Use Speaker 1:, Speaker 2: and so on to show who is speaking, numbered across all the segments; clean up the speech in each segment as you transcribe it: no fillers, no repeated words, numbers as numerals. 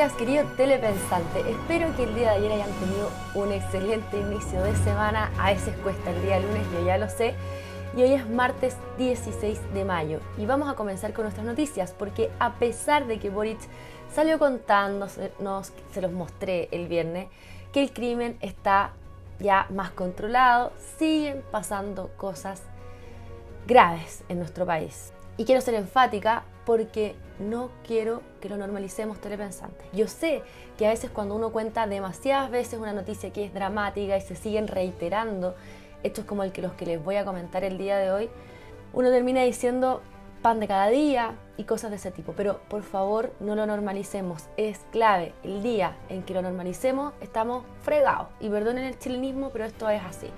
Speaker 1: días, querido telepensante. Espero que el día de ayer hayan tenido un excelente inicio de semana. A veces cuesta el día lunes, yo ya lo sé. Y hoy es martes 16 de mayo y vamos a comenzar con nuestras noticias porque a pesar de que Boric salió contándonos, se los mostré el viernes, que el crimen está ya más controlado, siguen pasando cosas graves en nuestro país. Y quiero ser enfática porque no quiero que lo normalicemos, telepensantes. Yo sé que a veces cuando uno cuenta demasiadas veces una noticia que es dramática y se siguen reiterando hechos como los que les voy a comentar el día de hoy, uno termina diciendo pan de cada día y cosas de ese tipo. Pero por favor no lo normalicemos, es clave. El día en que lo normalicemos estamos fregados. Y perdonen el chilenismo, pero esto es así.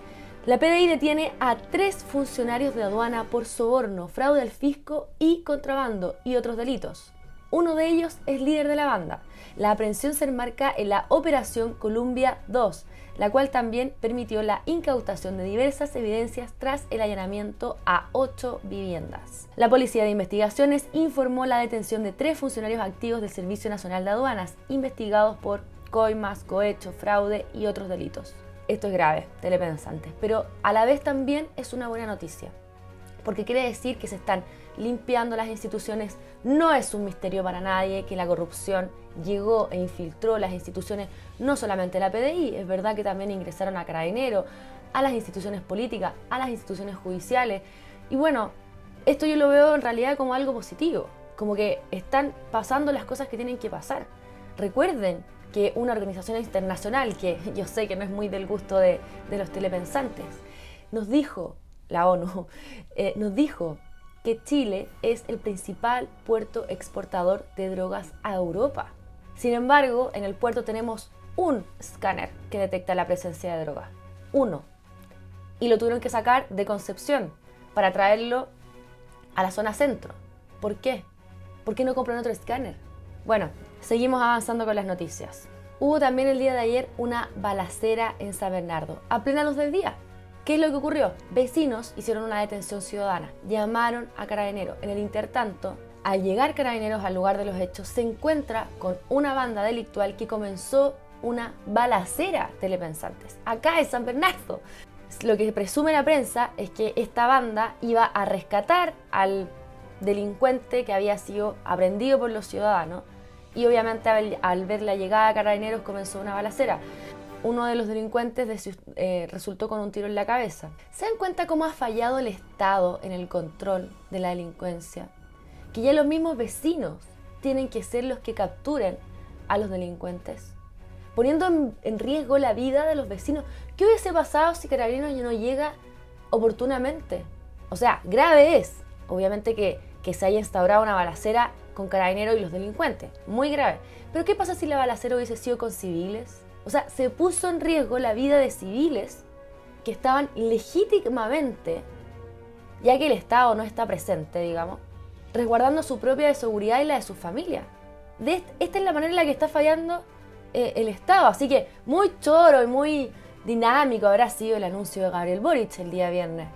Speaker 1: La PDI detiene a 3 funcionarios de aduana por soborno, fraude al fisco y contrabando y otros delitos. Uno de ellos es líder de la banda. La aprehensión se enmarca en la Operación Columbia 2, la cual también permitió la incautación de diversas evidencias tras el allanamiento a 8 viviendas. La Policía de Investigaciones informó la detención de 3 funcionarios activos del Servicio Nacional de Aduanas, investigados por coimas, cohecho, fraude y otros delitos. Esto es grave, telepensantes, pero a la vez también es una buena noticia, porque quiere decir que se están limpiando las instituciones. No es un misterio para nadie que la corrupción llegó e infiltró las instituciones, no solamente la PDI, es verdad que también ingresaron a Carabineros, a las instituciones políticas, a las instituciones judiciales. Y bueno, esto yo lo veo en realidad como algo positivo, como que están pasando las cosas que tienen que pasar. Recuerden que una organización internacional, que yo sé que no es muy del gusto de los telepensantes, nos dijo, la ONU, nos dijo que Chile es el principal puerto exportador de drogas a Europa. Sin embargo, en el puerto tenemos un escáner que detecta la presencia de droga. Uno. Y lo tuvieron que sacar de Concepción para traerlo a la zona centro. ¿Por qué? ¿Por qué no compran otro escáner? Bueno, seguimos avanzando con las noticias. Hubo también el día de ayer una balacera en San Bernardo, a plena luz del día. ¿Qué es lo que ocurrió? Vecinos hicieron una detención ciudadana, llamaron a Carabineros. En el intertanto, al llegar Carabineros al lugar de los hechos, se encuentra con una banda delictual que comenzó una balacera, telepensantes, acá en San Bernardo. Lo que presume la prensa es que esta banda iba a rescatar al delincuente que había sido aprehendido por los ciudadanos y obviamente al ver la llegada de Carabineros comenzó una balacera. Uno de los delincuentes resultó con un tiro en la cabeza. ¿Se dan cuenta cómo ha fallado el Estado en el control de la delincuencia? Que ya los mismos vecinos tienen que ser los que capturen a los delincuentes, poniendo en riesgo la vida de los vecinos. ¿Qué hubiese pasado si Carabineros no llega oportunamente? O sea, grave es, obviamente, que se haya instaurado una balacera con Carabineros y los delincuentes. Muy grave. Pero ¿qué pasa si la balacera hubiese sido con civiles? O sea, se puso en riesgo la vida de civiles que estaban legítimamente, ya que el Estado no está presente, digamos, resguardando su propia seguridad y la de su familia. Esta es la manera en la que está fallando el Estado. Así que muy choro y muy dinámico habrá sido el anuncio de Gabriel Boric el día viernes.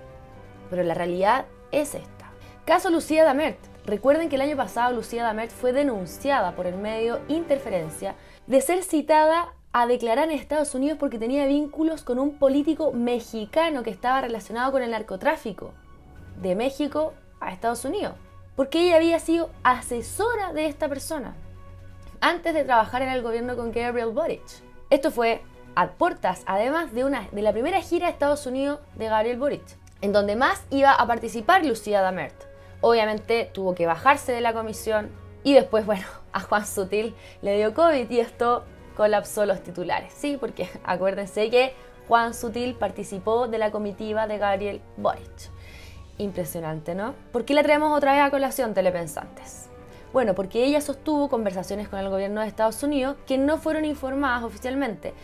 Speaker 1: Pero la realidad es esta. Caso Lucía Damert. Recuerden que el año pasado Lucía Damert fue denunciada por el medio Interferencia de ser citada a declarar en Estados Unidos porque tenía vínculos con un político mexicano que estaba relacionado con el narcotráfico de México a Estados Unidos, porque ella había sido asesora de esta persona antes de trabajar en el gobierno con Gabriel Boric. Esto fue a puertas, además de la primera gira a Estados Unidos de Gabriel Boric, en donde más iba a participar Lucía Damert. Obviamente tuvo que bajarse de la comisión y después, bueno, a Juan Sutil le dio COVID y esto colapsó los titulares, sí, porque acuérdense que Juan Sutil participó de la comitiva de Gabriel Boric. Impresionante, ¿no? ¿Por qué la traemos otra vez a colación, telepensantes? Bueno, porque ella sostuvo conversaciones con el gobierno de Estados Unidos que no fueron informadas oficialmente.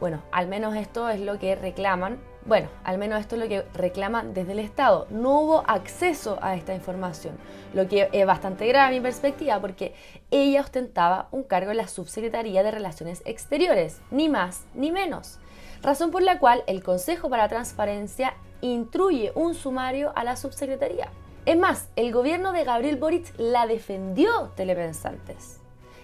Speaker 1: Bueno, al menos esto es lo que reclaman. Bueno, al menos esto es lo que reclaman desde el Estado. No hubo acceso a esta información, lo que es bastante grave a mi perspectiva porque ella ostentaba un cargo en la Subsecretaría de Relaciones Exteriores, ni más ni menos. Razón por la cual el Consejo para la Transparencia instruye un sumario a la subsecretaría. Es más, el gobierno de Gabriel Boric la defendió, telepensantes.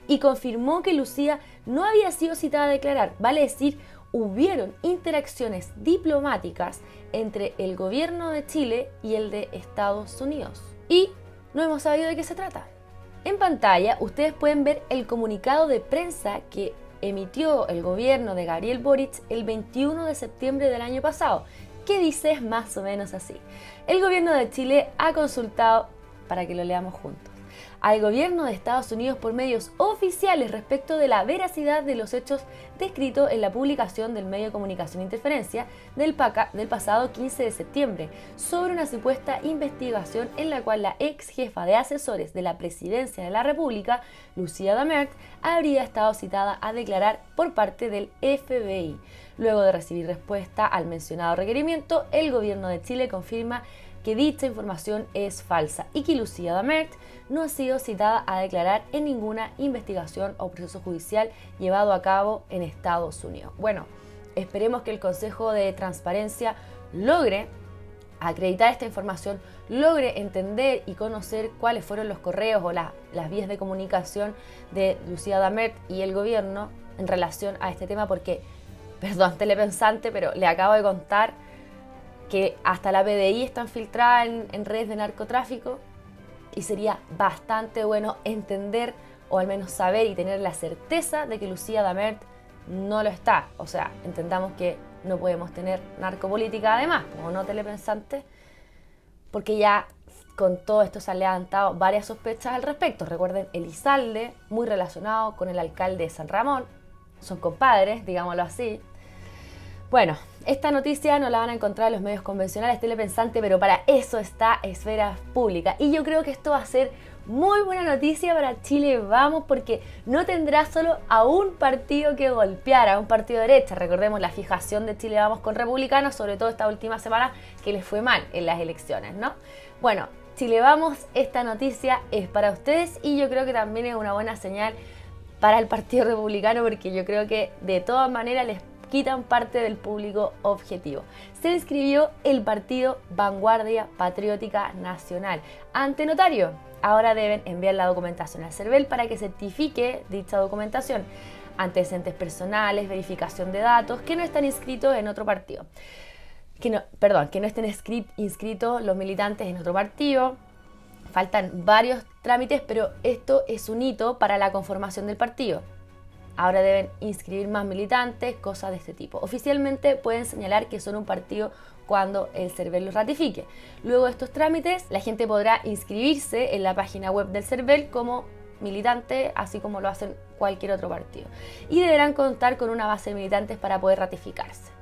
Speaker 1: y confirmó que Lucía no había sido citada a declarar, vale decir, hubieron interacciones diplomáticas entre el gobierno de Chile y el de Estados Unidos. Y no hemos sabido de qué se trata. En pantalla ustedes pueden ver el comunicado de prensa que emitió el gobierno de Gabriel Boric el 21 de septiembre del año pasado, que dice más o menos así. El gobierno de Chile ha consultado, para que lo leamos juntos, al gobierno de Estados Unidos por medios oficiales respecto de la veracidad de los hechos descritos en la publicación del medio de comunicación Interferencia del pasado 15 de septiembre sobre una supuesta investigación en la cual la ex jefa de asesores de la Presidencia de la República, Lucía Damert, habría estado citada a declarar por parte del FBI. Luego de recibir respuesta al mencionado requerimiento, el gobierno de Chile confirma que dicha información es falsa y que Lucía Damert no ha sido citada a declarar en ninguna investigación o proceso judicial llevado a cabo en Estados Unidos. Bueno, esperemos que el Consejo de Transparencia logre acreditar esta información, logre entender y conocer cuáles fueron los correos o las vías de comunicación de Lucía Damert y el gobierno en relación a este tema, porque, perdón, telepensante, pero le acabo de contar que hasta la PDI está infiltrada en redes de narcotráfico y sería bastante bueno entender o al menos saber y tener la certeza de que Lucía Damert no lo está. O sea, entendamos que no podemos tener narcopolítica además, como no telepensante, porque ya con todo esto se han levantado varias sospechas al respecto. Recuerden, Elizalde, muy relacionado con el alcalde de San Ramón, son compadres, digámoslo así. Bueno, esta noticia no la van a encontrar en los medios convencionales telepensante, pero para eso está Esfera Pública. Y yo creo que esto va a ser muy buena noticia para Chile Vamos, porque no tendrá solo a un partido que golpear, a un partido de derecha. Recordemos la fijación de Chile Vamos con republicanos, sobre todo esta última semana que les fue mal en las elecciones, ¿no? Bueno, Chile Vamos, esta noticia es para ustedes y yo creo que también es una buena señal para el Partido Republicano, porque yo creo que de todas maneras les quitan parte del público objetivo. Se inscribió el partido Vanguardia Patriótica Nacional ante notario. Ahora deben enviar la documentación al CERVEL para que certifique dicha documentación. Antecedentes personales, verificación de datos, que no están inscritos en otro partido. Que no estén inscritos los militantes en otro partido. Faltan varios trámites, pero esto es un hito para la conformación del partido. Ahora deben inscribir más militantes, cosas de este tipo. Oficialmente pueden señalar que son un partido cuando el CERVEL los ratifique. Luego de estos trámites, la gente podrá inscribirse en la página web del CERVEL como militante, así como lo hacen cualquier otro partido. Y deberán contar con una base de militantes para poder ratificarse.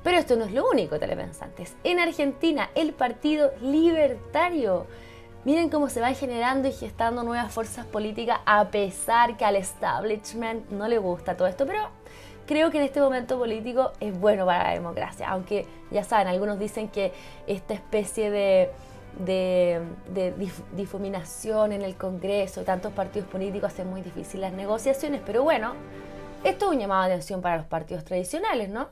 Speaker 1: Pero esto no es lo único, telepensantes. En Argentina, el Partido Libertario. Miren cómo se van generando y gestando nuevas fuerzas políticas, a pesar que al establishment no le gusta todo esto, pero creo que en este momento político es bueno para la democracia, aunque ya saben, algunos dicen que esta especie de difuminación en el Congreso, tantos partidos políticos hacen muy difíciles las negociaciones, pero bueno, esto es un llamado de atención para los partidos tradicionales, ¿no?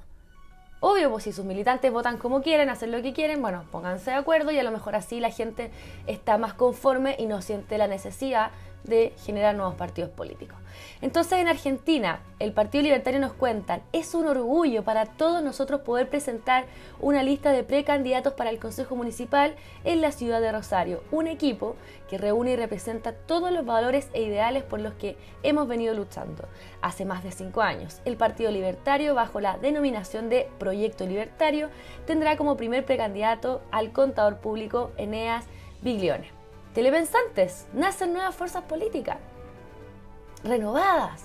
Speaker 1: Obvio, pues si sus militantes votan como quieren, hacen lo que quieren, bueno, pónganse de acuerdo y a lo mejor así la gente está más conforme y no siente la necesidad de generar nuevos partidos políticos. Entonces en Argentina, el Partido Libertario nos cuentan, es un orgullo para todos nosotros poder presentar una lista de precandidatos para el Consejo Municipal en la ciudad de Rosario, un equipo que reúne y representa todos los valores e ideales por los que hemos venido luchando. Hace más de 5 años, el Partido Libertario, bajo la denominación de Proyecto Libertario, tendrá como primer precandidato al contador público Eneas Biglione. Telepensantes, nacen nuevas fuerzas políticas, renovadas.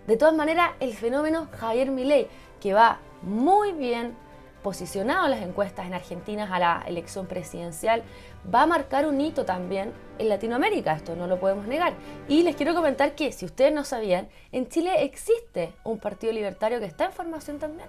Speaker 1: De todas maneras, el fenómeno Javier Milei, que va muy bien posicionado en las encuestas en Argentina a la elección presidencial, va a marcar un hito también en Latinoamérica, esto no lo podemos negar. Y les quiero comentar que, si ustedes no sabían, en Chile existe un partido libertario que está en formación también.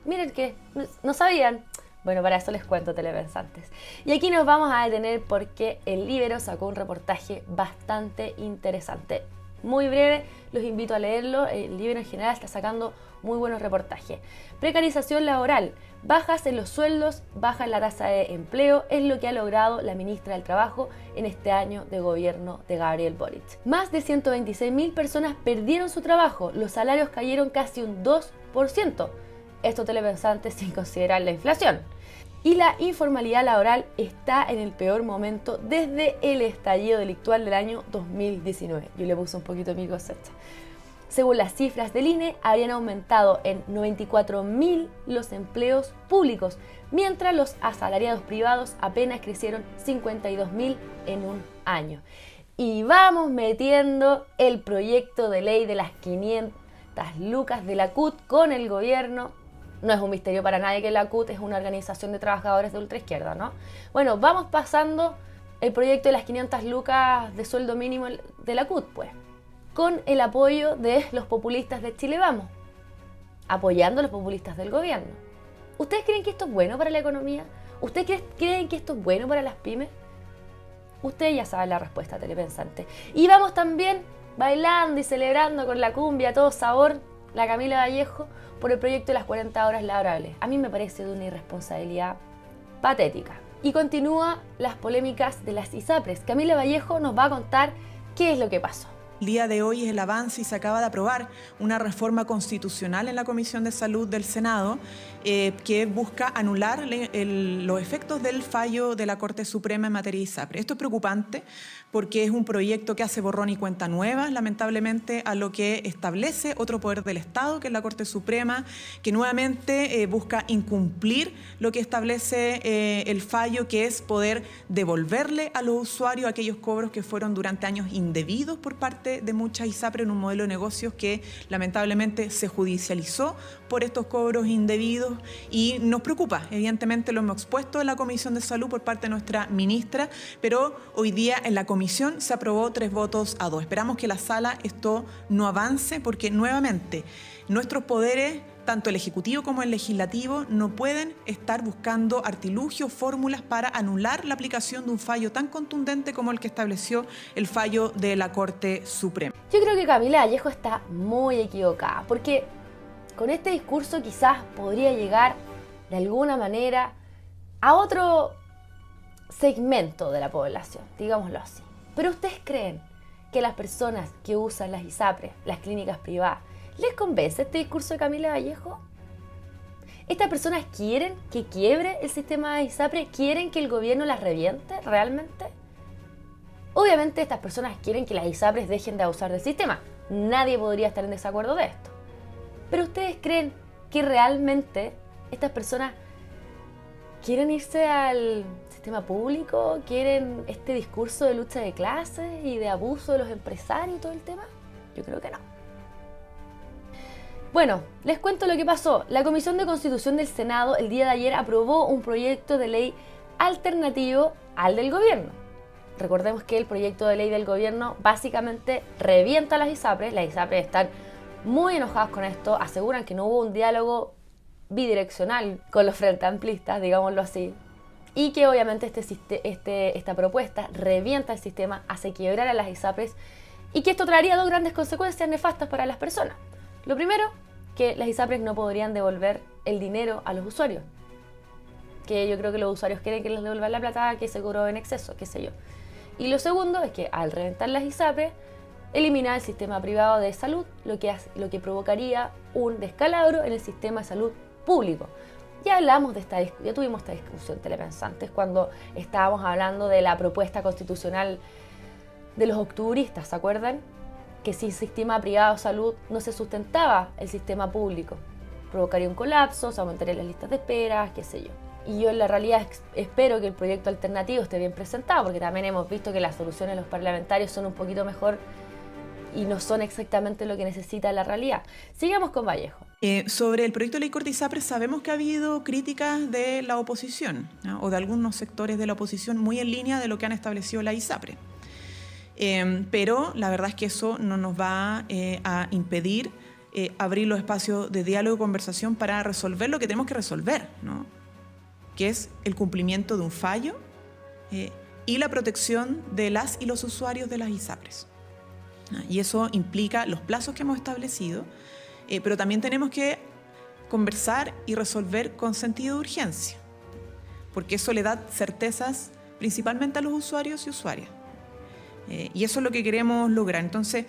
Speaker 1: Miren que no sabían. Bueno, para eso les cuento, telepensantes. Y aquí nos vamos a detener porque el Libero sacó un reportaje bastante interesante. muy breve, los invito a leerlo. El libro en general está sacando muy buenos reportajes. Precarización laboral, bajas en los sueldos, baja en la tasa de empleo, es lo que ha logrado la ministra del Trabajo en este año de gobierno de Gabriel Boric. Más de 126.000 personas perdieron su trabajo, los salarios cayeron casi un 2%. Esto, telepensantes, sin considerar la inflación. Y la informalidad laboral está en el peor momento desde el estallido delictual del año 2019. Yo le puse un poquito mi cosecha. Según las cifras del INE, habrían aumentado en 94.000 los empleos públicos, mientras los asalariados privados apenas crecieron 52.000 en un año. Y vamos metiendo el proyecto de ley de las 500 lucas de la CUT con el gobierno. No es un misterio para nadie que la CUT es una organización de trabajadores de ultraizquierda, ¿no? Bueno, vamos pasando el proyecto de las 500 lucas de sueldo mínimo de la CUT, pues, con el apoyo de los populistas de Chile Vamos, apoyando a los populistas del gobierno. ¿Ustedes creen que esto es bueno para la economía? ¿Ustedes creen que esto es bueno para las pymes? Ustedes ya saben la respuesta, telepensante. Y vamos también bailando y celebrando con la cumbia a todo sabor, la Camila Vallejo, por el proyecto de las 40 horas laborables. A mí me parece de una irresponsabilidad patética. Y continúa las polémicas de las ISAPRES. Camila Vallejo nos va a contar qué es lo que pasó.
Speaker 2: El día de hoy es el avance y se acaba de aprobar una reforma constitucional en la Comisión de Salud del Senado que busca anular los efectos del fallo de la Corte Suprema en materia de ISAPRE. Esto es preocupante porque es un proyecto que hace borrón y cuenta nueva, lamentablemente, a lo que establece otro poder del Estado, que es la Corte Suprema, que nuevamente busca incumplir lo que establece el fallo, que es poder devolverle a los usuarios aquellos cobros que fueron durante años indebidos por parte de muchas ISAPRE en un modelo de negocios que lamentablemente se judicializó por estos cobros indebidos y nos preocupa. Evidentemente lo hemos expuesto en la Comisión de Salud por parte de nuestra ministra, pero hoy día en la comisión se aprobó 3 votos a 2. Esperamos que la sala esto no avance porque nuevamente nuestros poderes, tanto el Ejecutivo como el Legislativo, no pueden estar buscando artilugios, fórmulas para anular la aplicación de un fallo tan contundente como el que estableció el fallo de la Corte Suprema.
Speaker 1: Yo creo que Camila Vallejo está muy equivocada, porque con este discurso quizás podría llegar de alguna manera a otro segmento de la población, digámoslo así. Pero ¿ustedes creen que las personas que usan las ISAPRES, las clínicas privadas, les convence este discurso de Camila Vallejo? ¿Estas personas quieren que quiebre el sistema de ISAPRE? ¿Quieren que el gobierno las reviente realmente? Obviamente estas personas quieren que las ISAPRES dejen de abusar del sistema. Nadie podría estar en desacuerdo de esto. Pero ¿ustedes creen que realmente estas personas quieren irse al sistema público? ¿Quieren este discurso de lucha de clases y de abuso de los empresarios y todo el tema? Yo creo que no. Bueno, les cuento lo que pasó. La Comisión de Constitución del Senado el día de ayer aprobó un proyecto de ley alternativo al del gobierno. Recordemos que el proyecto de ley del gobierno básicamente revienta a las ISAPRES. Las ISAPRES están muy enojadas con esto, aseguran que no hubo un diálogo bidireccional con los frente amplistas, digámoslo así, y que obviamente esta propuesta revienta el sistema, hace quebrar a las ISAPRES y que esto traería 2 grandes consecuencias nefastas para las personas. Lo primero, que las ISAPRES no podrían devolver el dinero a los usuarios, que yo creo que los usuarios quieren que les devuelvan la plata que se cobró en exceso, qué sé yo. Y lo segundo es que al reventar las ISAPRES, elimina el sistema privado de salud, lo que provocaría un descalabro en el sistema de salud público. Ya tuvimos esta discusión, telepensantes, cuando estábamos hablando de la propuesta constitucional de los octubristas, ¿se acuerdan? Que sin sistema privado de salud no se sustentaba el sistema público. Provocaría un colapso, se aumentarían las listas de espera, qué sé yo. Y yo en la realidad espero que el proyecto alternativo esté bien presentado, porque también hemos visto que las soluciones de los parlamentarios son un poquito mejor y no son exactamente lo que necesita la realidad. Sigamos con Vallejo.
Speaker 2: Sobre el proyecto de ley Corte ISAPRES sabemos que ha habido críticas de la oposición, ¿no? O de algunos sectores de la oposición muy en línea de lo que han establecido la ISAPRE. Pero la verdad es que eso no nos va a impedir abrir los espacios de diálogo y conversación para resolver lo que tenemos que resolver, ¿no? Que es el cumplimiento de un fallo y la protección de las y los usuarios de las ISAPRES. Y eso implica los plazos que hemos establecido, pero también tenemos que conversar y resolver con sentido de urgencia, porque eso le da certezas principalmente a los usuarios y usuarias. Y eso es lo que queremos lograr. Entonces,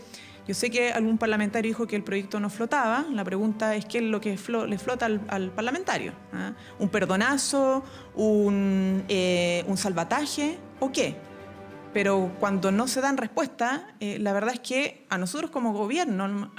Speaker 2: yo sé que algún parlamentario dijo que el proyecto no flotaba. La pregunta es qué es lo que le flota al parlamentario. ¿Un perdonazo? ¿Un salvataje? ¿O qué? Pero cuando no se dan respuestas, la verdad es que a nosotros como gobierno,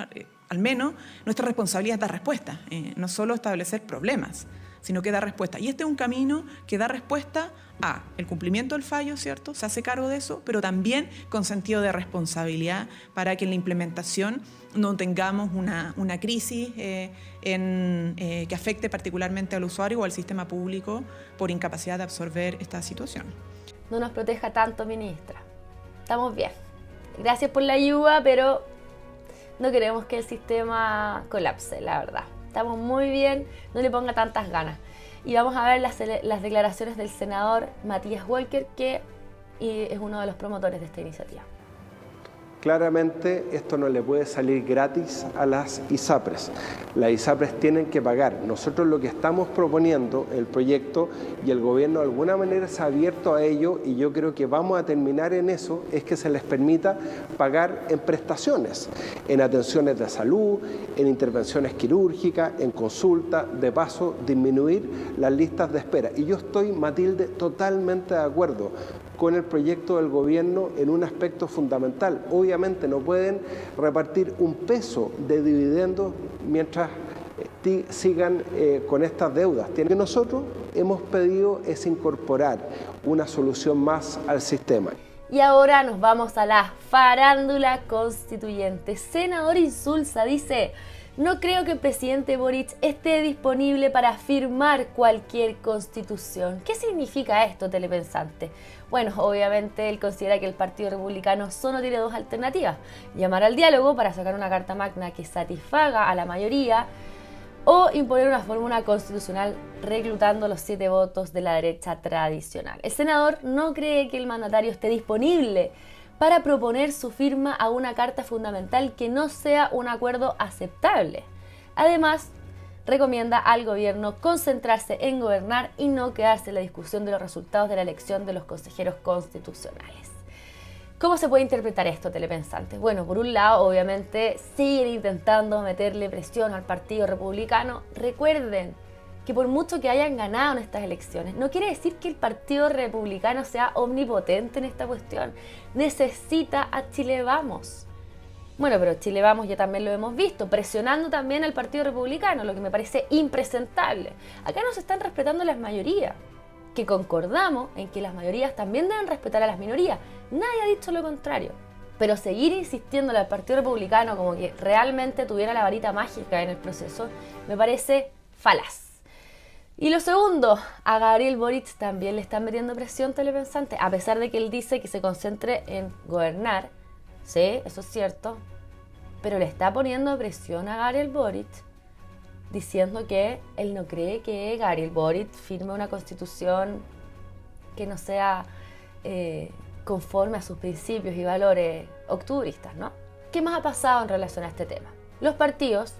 Speaker 2: al menos, nuestra responsabilidad es dar respuestas, no solo establecer problemas, sino que dar respuesta. Y este es un camino que da respuesta a el cumplimiento del fallo, ¿cierto? Se hace cargo de eso, pero también con sentido de responsabilidad para que en la implementación no tengamos una crisis que afecte particularmente al usuario o al sistema público por incapacidad de absorber esta situación.
Speaker 1: No nos proteja tanto, ministra. Estamos bien. Gracias por la ayuda, pero no queremos que el sistema colapse, la verdad. Estamos muy bien, no le ponga tantas ganas. Y vamos a ver las declaraciones del senador Matías Walker, que es uno de los promotores de esta iniciativa.
Speaker 3: Claramente esto no le puede salir gratis a las ISAPRES. Las ISAPRES tienen que pagar. Nosotros lo que estamos proponiendo, el proyecto, y el gobierno de alguna manera se ha abierto a ello, y yo creo que vamos a terminar en eso, es que se les permita pagar en prestaciones, en atenciones de salud, en intervenciones quirúrgicas, en consulta, de paso disminuir las listas de espera. Y yo estoy, Matilde, totalmente de acuerdo con el proyecto del gobierno en un aspecto fundamental. Obviamente no pueden repartir un peso de dividendos mientras sigan con estas deudas. Lo que nosotros hemos pedido es incorporar una solución más al sistema.
Speaker 1: Y ahora nos vamos a la farándula constituyente. Senador Insulza dice: no creo que el presidente Boric esté disponible para firmar cualquier constitución. ¿Qué significa esto, telepensante? Bueno, obviamente él considera que el Partido Republicano solo tiene dos alternativas: llamar al diálogo para sacar una carta magna que satisfaga a la mayoría, o imponer una fórmula constitucional reclutando los 7 votos de la derecha tradicional. El senador no cree que el mandatario esté disponible para proponer su firma a una carta fundamental que no sea un acuerdo aceptable. Además, recomienda al gobierno concentrarse en gobernar y no quedarse en la discusión de los resultados de la elección de los consejeros constitucionales. ¿Cómo se puede interpretar esto, telepensantes? Bueno, por un lado, obviamente, siguen intentando meterle presión al Partido Republicano. Recuerden que por mucho que hayan ganado en estas elecciones, no quiere decir que el Partido Republicano sea omnipotente en esta cuestión. Necesita a Chile Vamos. Bueno, pero Chile Vamos ya también lo hemos visto, presionando también al Partido Republicano, lo que me parece impresentable. Acá no se están respetando las mayorías, que concordamos en que las mayorías también deben respetar a las minorías. Nadie ha dicho lo contrario. Pero seguir insistiendo al Partido Republicano como que realmente tuviera la varita mágica en el proceso, me parece falaz. Y lo segundo, a Gabriel Boric también le están metiendo presión, telepensante, a pesar de que él dice que se concentre en gobernar. Sí, eso es cierto, pero le está poniendo presión a Gabriel Boric, diciendo que él no cree que Gabriel Boric firme una constitución que no sea conforme a sus principios y valores octubristas, ¿no? ¿Qué más ha pasado en relación a este tema? Los partidos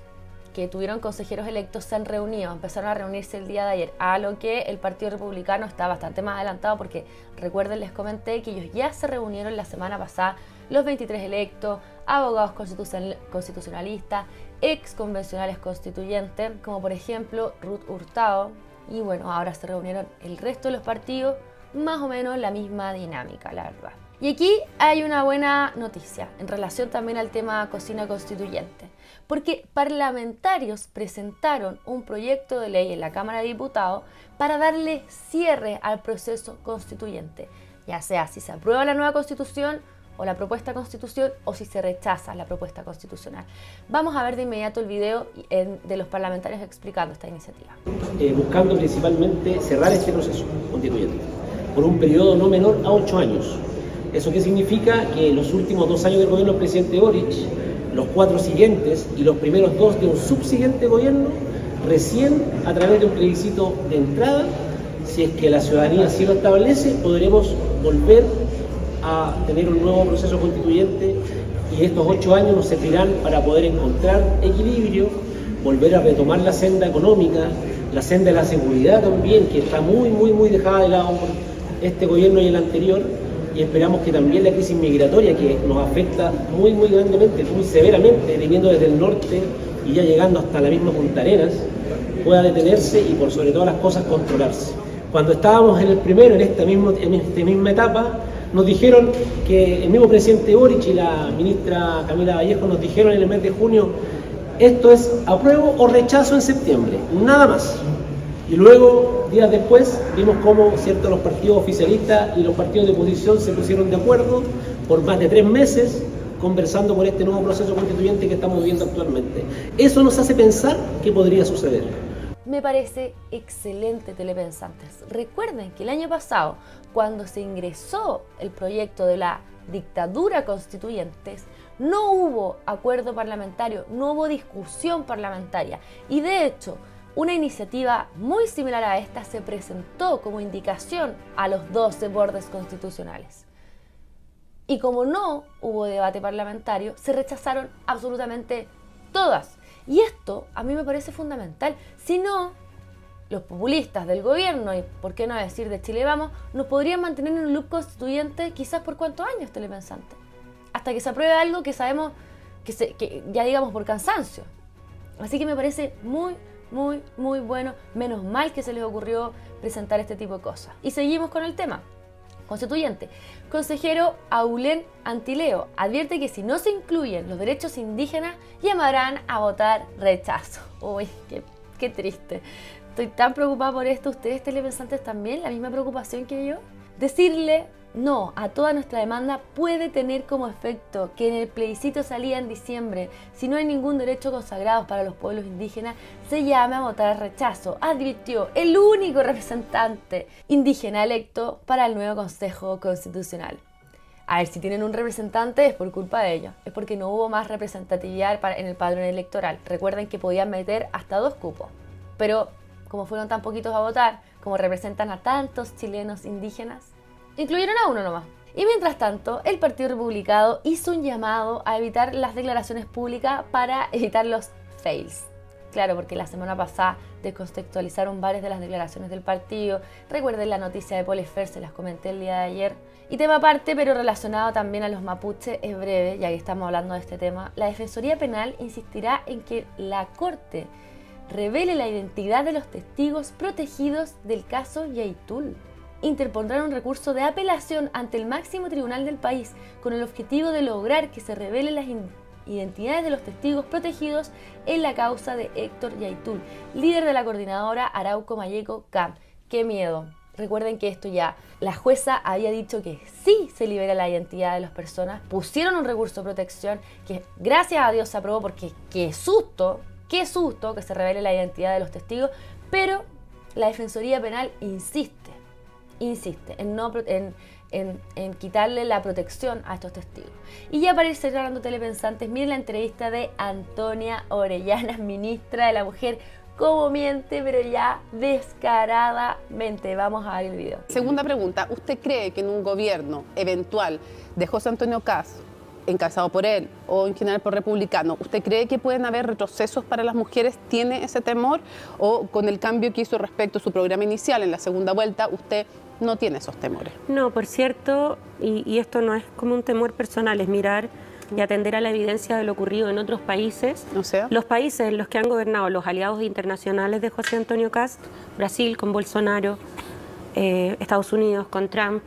Speaker 1: que tuvieron consejeros electos se han reunido, empezaron a reunirse el día de ayer, a lo que el Partido Republicano está bastante más adelantado, porque recuerden, les comenté que ellos ya se reunieron la semana pasada, los 23 electos, abogados constitucionalistas, ex convencionales constituyentes, como por ejemplo Ruth Hurtado, y bueno, ahora se reunieron el resto de los partidos, más o menos la misma dinámica, la verdad. Y aquí hay una buena noticia en relación también al tema cocina constituyente, porque parlamentarios presentaron un proyecto de ley en la Cámara de Diputados para darle cierre al proceso constituyente, ya sea si se aprueba la nueva constitución o la propuesta de constitución, o si se rechaza la propuesta constitucional. Vamos a ver de inmediato el video de los parlamentarios explicando esta iniciativa.
Speaker 4: Buscando principalmente cerrar este proceso constituyente por un periodo no menor a 8 años. ¿Eso qué significa? Que los últimos 2 años del gobierno del presidente Boric, los 4 siguientes y los primeros 2 de un subsiguiente gobierno, recién a través de un plebiscito de entrada, si es que la ciudadanía así lo establece, podremos volver a tener un nuevo proceso constituyente y estos 8 años nos servirán para poder encontrar equilibrio, volver a retomar la senda económica, la senda de la seguridad también, que está muy dejada de lado por este gobierno y el anterior, y esperamos que también la crisis migratoria, que nos afecta muy grandemente, muy severamente, viniendo desde el norte y ya llegando hasta la misma Punta Arenas, pueda detenerse y por sobre todas las cosas controlarse. Cuando estábamos en esta misma etapa, nos dijeron que el mismo presidente Boric y la ministra Camila Vallejo nos dijeron en el mes de junio: esto es apruebo o rechazo en septiembre, nada más. Y luego, días después, vimos cómo los partidos oficialistas y los partidos de oposición se pusieron de acuerdo por más de 3 meses, conversando por este nuevo proceso constituyente que estamos viviendo actualmente. Eso nos hace pensar qué podría suceder.
Speaker 1: Me parece excelente, telepensantes. Recuerden que el año pasado, cuando se ingresó el proyecto de la dictadura constituyente, no hubo acuerdo parlamentario, no hubo discusión parlamentaria. Y de hecho, una iniciativa muy similar a esta se presentó como indicación a los 12 bordes constitucionales. Y como no hubo debate parlamentario, se rechazaron absolutamente todas. Y esto a mí me parece fundamental. Si no, los populistas del gobierno, y por qué no decir de Chile Vamos, nos podrían mantener en un loop constituyente quizás por cuántos años, telepensantes. Hasta que se apruebe algo que sabemos que ya digamos por cansancio. Así que me parece muy bueno. Menos mal que se les ocurrió presentar este tipo de cosas. Y seguimos con el tema. Constituyente. Consejero Aulén Antileo advierte que si no se incluyen los derechos indígenas, llamarán a votar rechazo. Uy, qué triste. Estoy tan preocupada por esto. ¿Ustedes, telepensantes, también la misma preocupación que yo? Decirle no a toda nuestra demanda puede tener como efecto que en el plebiscito salida en diciembre, si no hay ningún derecho consagrado para los pueblos indígenas, se llame a votar rechazo, advirtió el único representante indígena electo para el nuevo Consejo Constitucional. A ver, si tienen un representante es por culpa de ellos, es porque no hubo más representatividad en el padrón electoral. Recuerden que podían meter hasta 2 cupos, pero como fueron tan poquitos a votar, como representan a tantos chilenos indígenas, incluyeron a uno nomás. Y mientras tanto, el Partido Republicano hizo un llamado a evitar las declaraciones públicas para evitar los fails. Claro, porque la semana pasada descontextualizaron varias de las declaraciones del partido. Recuerden la noticia de Polifer, se las comenté el día de ayer. Y tema aparte, pero relacionado también a los mapuches, es breve, ya que estamos hablando de este tema. La Defensoría Penal insistirá en que la Corte revele la identidad de los testigos protegidos del caso Yaitul. Interpondrán un recurso de apelación ante el máximo tribunal del país con el objetivo de lograr que se revelen las identidades de los testigos protegidos en la causa de Héctor Yaitul, líder de la coordinadora Arauco Mayeco CAM. ¡Qué miedo! Recuerden que esto ya, la jueza había dicho que sí se libera la identidad de las personas, pusieron un recurso de protección que gracias a Dios se aprobó porque qué susto que se revele la identidad de los testigos, pero la Defensoría Penal insiste en quitarle la protección a estos testigos. Y ya para ir cerrando, telepensantes, miren la entrevista de Antonia Orellana, ministra de la Mujer, cómo miente, pero ya descaradamente. Vamos a ver el video.
Speaker 5: Segunda pregunta, ¿usted cree que en un gobierno eventual de José Antonio Kast, encabezado por él o en general por republicano, ¿usted cree que pueden haber retrocesos para las mujeres? ¿Tiene ese temor? ¿O con el cambio que hizo respecto a su programa inicial en la segunda vuelta, usted no tiene esos temores?
Speaker 6: No, por cierto, y esto no es como un temor personal, es mirar y atender a la evidencia de lo ocurrido en otros países.
Speaker 5: O sea,
Speaker 6: los países en los que han gobernado los aliados internacionales de José Antonio Kast, Brasil con Bolsonaro, Estados Unidos con Trump,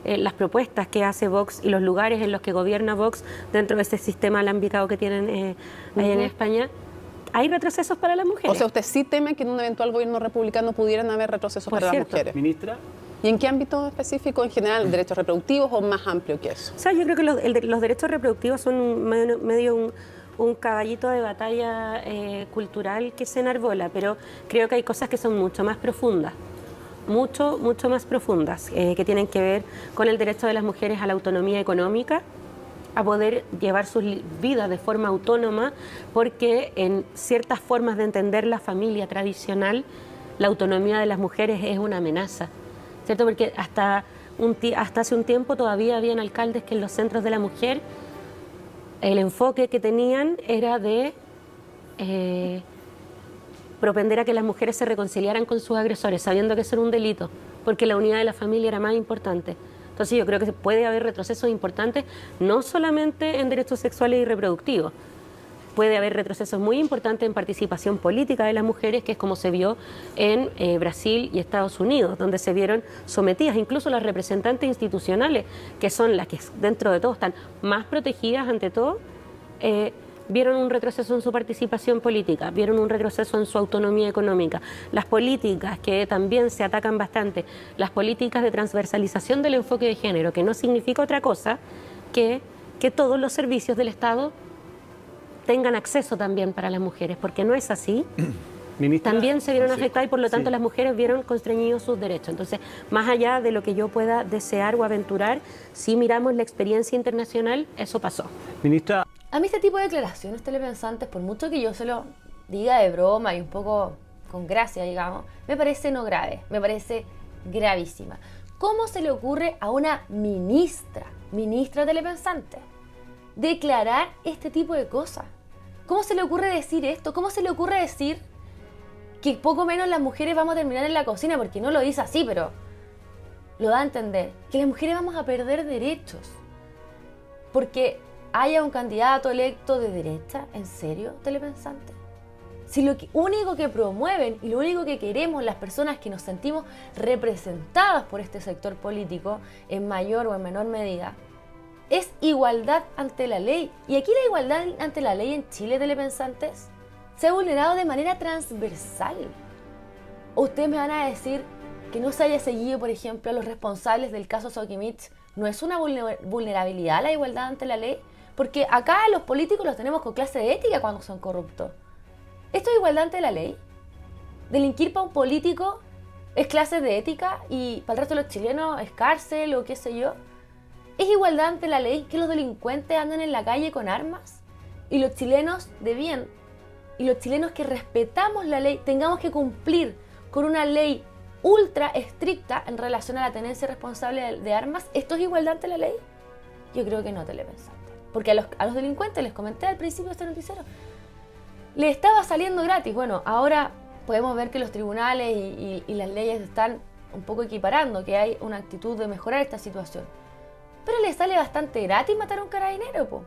Speaker 6: las propuestas que hace Vox y los lugares en los que gobierna Vox dentro de ese sistema alambicado que tienen ahí en España, hay retrocesos para las mujeres.
Speaker 5: O sea, ¿usted sí teme que en un eventual gobierno republicano pudieran haber retrocesos para las mujeres?
Speaker 4: Ministra.
Speaker 5: ¿Y en qué ámbito específico? ¿En general derechos reproductivos o más amplio que eso?
Speaker 6: O sea, yo creo que los derechos reproductivos son medio un caballito de batalla cultural que se enarbola, pero creo que hay cosas que son mucho más profundas. Mucho más profundas, que tienen que ver con el derecho de las mujeres a la autonomía económica, a poder llevar sus vidas de forma autónoma, porque en ciertas formas de entender la familia tradicional, la autonomía de las mujeres es una amenaza, ¿cierto? Porque hasta hace un tiempo todavía habían alcaldes que en los centros de la mujer el enfoque que tenían era de propender a que las mujeres se reconciliaran con sus agresores, sabiendo que eso era un delito, porque la unidad de la familia era más importante. Entonces yo creo que puede haber retrocesos importantes, no solamente en derechos sexuales y reproductivos, puede haber retrocesos muy importantes en participación política de las mujeres, que es como se vio en Brasil y Estados Unidos, donde se vieron sometidas, incluso las representantes institucionales, que son las que dentro de todo están más protegidas ante todo, vieron un retroceso en su participación política, vieron un retroceso en su autonomía económica. Las políticas que también se atacan bastante, las políticas de transversalización del enfoque de género, que no significa otra cosa que todos los servicios del Estado tengan acceso también para las mujeres, porque no es así. Ministra, también se vieron afectadas y por lo tanto las mujeres vieron constreñidos sus derechos. Entonces, más allá de lo que yo pueda desear o aventurar, si miramos la experiencia internacional, eso pasó.
Speaker 1: Ministra, a mí este tipo de declaraciones telepensantes, por mucho que yo se lo diga de broma y un poco con gracia, digamos, me parece no grave, me parece gravísima. ¿Cómo se le ocurre a una ministra telepensante declarar este tipo de cosas? ¿Cómo se le ocurre decir esto? ¿Cómo se le ocurre decir que poco menos las mujeres vamos a terminar en la cocina? Porque no lo dice así, pero lo da a entender. Que las mujeres vamos a perder derechos porque haya un candidato electo de derecha. ¿En serio, telepensante? Si lo único que promueven y lo único que queremos las personas que nos sentimos representadas por este sector político, en mayor o en menor medida, es igualdad ante la ley. Y aquí la igualdad ante la ley en Chile, telepensantes, se ha vulnerado de manera transversal. ¿O ustedes me van a decir que no se haya seguido, por ejemplo, a los responsables del caso Soquimich? ¿No es una vulnerabilidad la igualdad ante la ley? Porque acá los políticos los tenemos con clase de ética cuando son corruptos. ¿Esto es igualdad ante la ley? ¿Delinquir para un político es clase de ética y para el resto de los chilenos es cárcel o qué sé yo? ¿Es igualdad ante la ley que los delincuentes anden en la calle con armas? Y los chilenos de bien, y los chilenos que respetamos la ley, tengamos que cumplir con una ley ultra estricta en relación a la tenencia responsable de armas. ¿Esto es igualdad ante la ley? Yo creo que no, telepensante. Porque a los delincuentes, les comenté al principio de este noticiero, les estaba saliendo gratis. Bueno, ahora podemos ver que los tribunales y las leyes están un poco equiparando, que hay una actitud de mejorar esta situación. Pero les sale bastante gratis matar a un carabinero, po.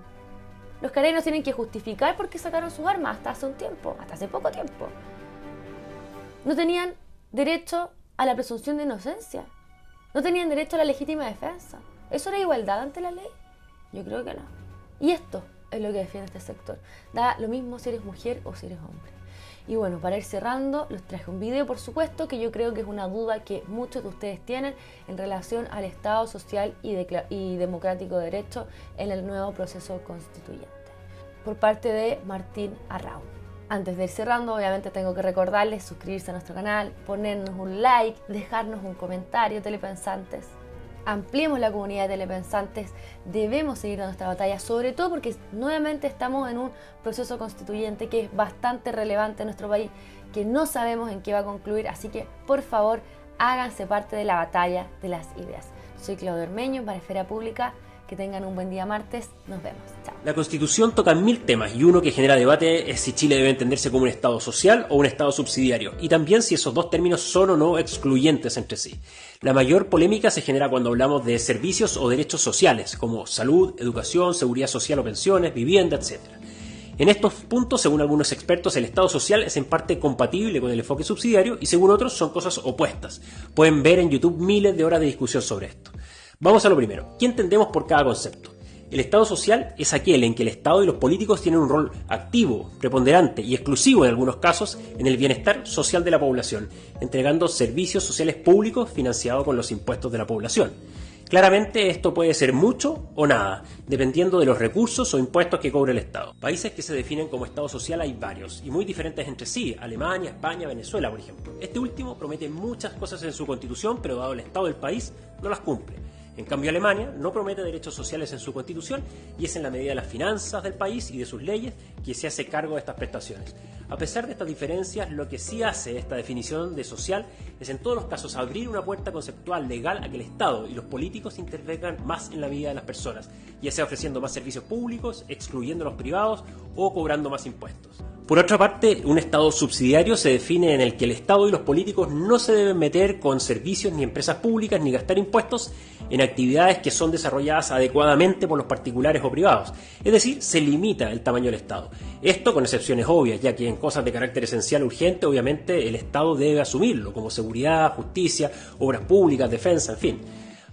Speaker 1: Los carabineros tienen que justificar por qué sacaron sus armas hasta hace un tiempo, hasta hace poco tiempo. No tenían derecho a la presunción de inocencia. No tenían derecho a la legítima defensa. ¿Eso era igualdad ante la ley? Yo creo que no. Y esto es lo que defiende este sector. Da lo mismo si eres mujer o si eres hombre. Y bueno, para ir cerrando, les traje un video, por supuesto, que yo creo que es una duda que muchos de ustedes tienen en relación al Estado social y democrático de derecho en el nuevo proceso constituyente, por parte de Martín Arrau. Antes de ir cerrando, obviamente tengo que recordarles suscribirse a nuestro canal, ponernos un like, dejarnos un comentario, telepensantes. Ampliemos la comunidad de telepensantes, debemos seguir dando esta batalla, sobre todo porque nuevamente estamos en un proceso constituyente que es bastante relevante en nuestro país, que no sabemos en qué va a concluir, así que por favor háganse parte de la batalla de las ideas. Soy Claudia Ormeño para Esfera Pública, que tengan un buen día martes, nos vemos, chao.
Speaker 4: La Constitución toca 1000 temas y uno que genera debate es si Chile debe entenderse como un Estado social o un Estado subsidiario, y también si esos dos términos son o no excluyentes entre sí. La mayor polémica se genera cuando hablamos de servicios o derechos sociales, como salud, educación, seguridad social o pensiones, vivienda, etc. En estos puntos, según algunos expertos, el Estado social es en parte compatible con el enfoque subsidiario y según otros son cosas opuestas. Pueden ver en YouTube miles de horas de discusión sobre esto. Vamos a lo primero. ¿Qué entendemos por cada concepto? El Estado social es aquel en que el Estado y los políticos tienen un rol activo, preponderante y exclusivo en algunos casos en el bienestar social de la población, entregando servicios sociales públicos financiados con los impuestos de la población. Claramente esto puede ser mucho o nada, dependiendo de los recursos o impuestos que cobre el Estado. Países que se definen como Estado social hay varios, y muy diferentes entre sí: Alemania, España, Venezuela, por ejemplo. Este último promete muchas cosas en su constitución, pero dado el estado del país, no las cumple. En cambio, Alemania no promete derechos sociales en su constitución y es en la medida de las finanzas del país y de sus leyes que se hace cargo de estas prestaciones.
Speaker 7: A pesar de estas diferencias, lo que sí hace esta definición de social es en todos los casos abrir una puerta conceptual legal a que el Estado y los políticos intervengan más en la vida de las personas, ya sea ofreciendo más servicios públicos, excluyendo a los privados o cobrando más impuestos. Por otra parte, un Estado subsidiario se define en el que el Estado y los políticos no se deben meter con servicios ni empresas públicas ni gastar impuestos en actividades que son desarrolladas adecuadamente por los particulares o privados. Es decir, se limita el tamaño del Estado. Esto con excepciones obvias, ya que en cosas de carácter esencial urgente, obviamente el Estado debe asumirlo, como seguridad, justicia, obras públicas, defensa, en fin.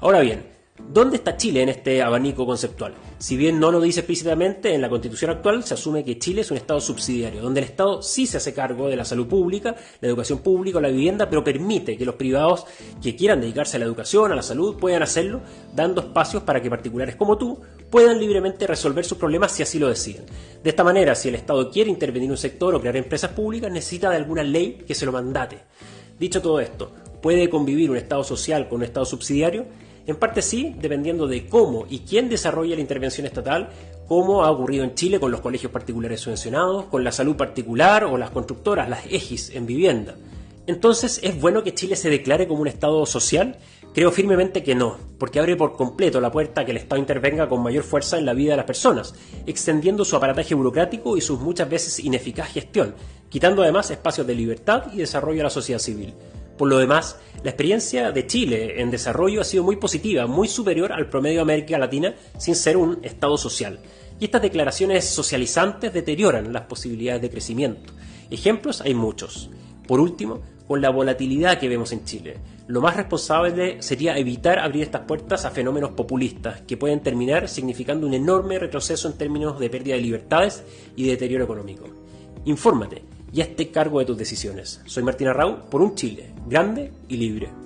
Speaker 7: Ahora bien, ¿dónde está Chile en este abanico conceptual? Si bien no lo dice explícitamente, en la Constitución actual se asume que Chile es un Estado subsidiario, donde el Estado sí se hace cargo de la salud pública, la educación pública o la vivienda, pero permite que los privados que quieran dedicarse a la educación, a la salud, puedan hacerlo, dando espacios para que particulares como tú puedan libremente resolver sus problemas si así lo deciden. De esta manera, si el Estado quiere intervenir en un sector o crear empresas públicas, necesita de alguna ley que se lo mandate. Dicho todo esto, ¿puede convivir un Estado social con un Estado subsidiario? En parte sí, dependiendo de cómo y quién desarrolla la intervención estatal, como ha ocurrido en Chile con los colegios particulares subvencionados, con la salud particular o las constructoras, las EGIs en vivienda. Entonces, ¿es bueno que Chile se declare como un Estado social? Creo firmemente que no, porque abre por completo la puerta a que el Estado intervenga con mayor fuerza en la vida de las personas, extendiendo su aparataje burocrático y sus muchas veces ineficaz gestión, quitando además espacios de libertad y desarrollo a la sociedad civil. Por lo demás, la experiencia de Chile en desarrollo ha sido muy positiva, muy superior al promedio de América Latina, sin ser un Estado social. Y estas declaraciones socializantes deterioran las posibilidades de crecimiento. Ejemplos hay muchos. Por último, con la volatilidad que vemos en Chile, lo más responsable sería evitar abrir estas puertas a fenómenos populistas que pueden terminar significando un enorme retroceso en términos de pérdida de libertades y de deterioro económico. Infórmate y hazte cargo de tus decisiones. Soy Martín Arrau por un Chile grande y libre.